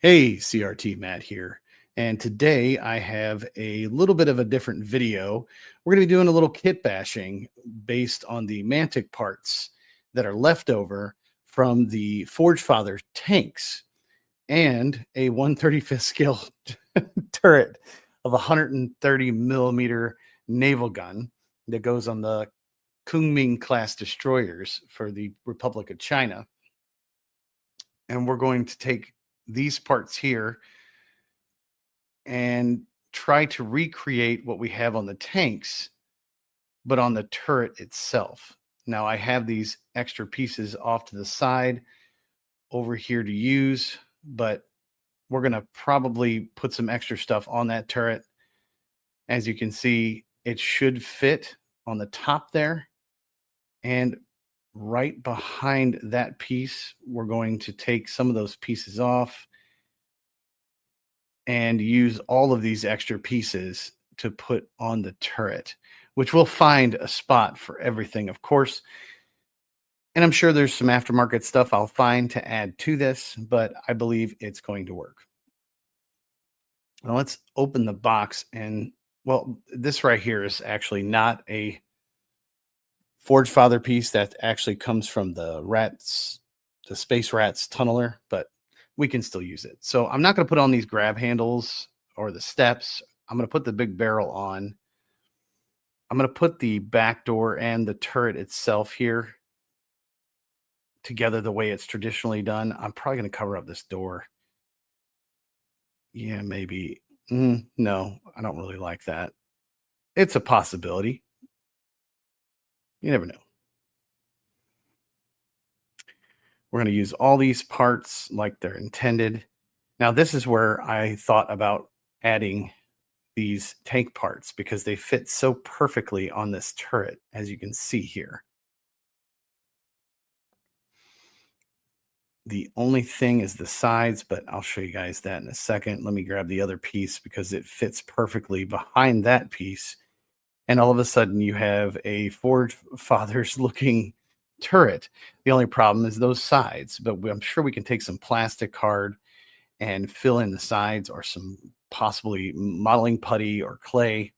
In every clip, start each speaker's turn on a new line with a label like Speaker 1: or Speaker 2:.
Speaker 1: Hey, CRT Matt here. And today I have a little bit of a different video. We're going to be doing a little kit bashing based on the Mantic parts that are left over from the Forge Father tanks and a 135th scale turret of 130 millimeter naval gun that goes on the Kunming class destroyers for the Republic of China. And we're going to take these parts here and try to recreate what we have on the tanks, but on the turret itself. Now I have these extra pieces off to the side over here to use, but we're going to probably put some extra stuff on that turret. As you can see, it should fit on the top there. And right behind that piece, we're going to take some of those pieces off and use all of these extra pieces to put on the turret, which we'll find a spot for everything, of course. And I'm sure there's some aftermarket stuff I'll find to add to this, but I believe it's going to work. Now let's open the box. And well, this right here is actually not a Forge Father piece. That actually comes from the Space Rats tunneler, but we can still use it. So I'm not going to put on these grab handles or the steps. I'm going to put the big barrel on. I'm going to put the back door and the turret itself here together the way it's traditionally done. I'm probably going to cover up this door. Yeah, maybe. No, I don't really like that. It's a possibility. You never know. We're going to use all these parts like they're intended. Now, this is where I thought about adding these tank parts because they fit so perfectly on this turret, as you can see here. The only thing is the sides, but I'll show you guys that in a second. Let me grab the other piece because it fits perfectly behind that piece. And all of a sudden you have a Forge Fathers looking turret. The only problem is those sides, but I'm sure we can take some plastic card and fill in the sides or some possibly modeling putty or clay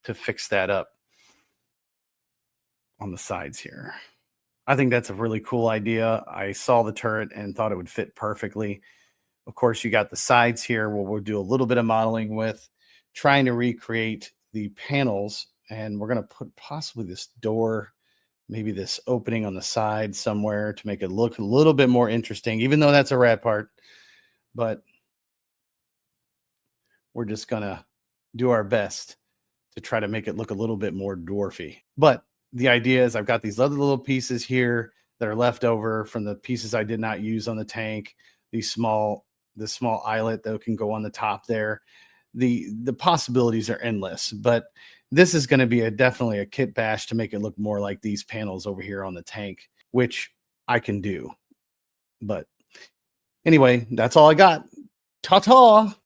Speaker 1: to fix that up on the sides here. I think that's a really cool idea. I saw the turret and thought it would fit perfectly. Of course, you got the sides here where we'll do a little bit of modeling with, trying to recreate the panels. And we're going to put possibly this door, maybe this opening on the side somewhere to make it look a little bit more interesting, even though that's a rad part. But we're just going to do our best to try to make it look a little bit more dwarfy. But the idea is I've got these other little pieces here that are left over from the pieces I did not use on the tank. This small eyelet that can go on the top there. The possibilities are endless, but this is going to be definitely a kit bash to make it look more like these panels over here on the tank, which I can do. But anyway, that's all I got. Ta-ta!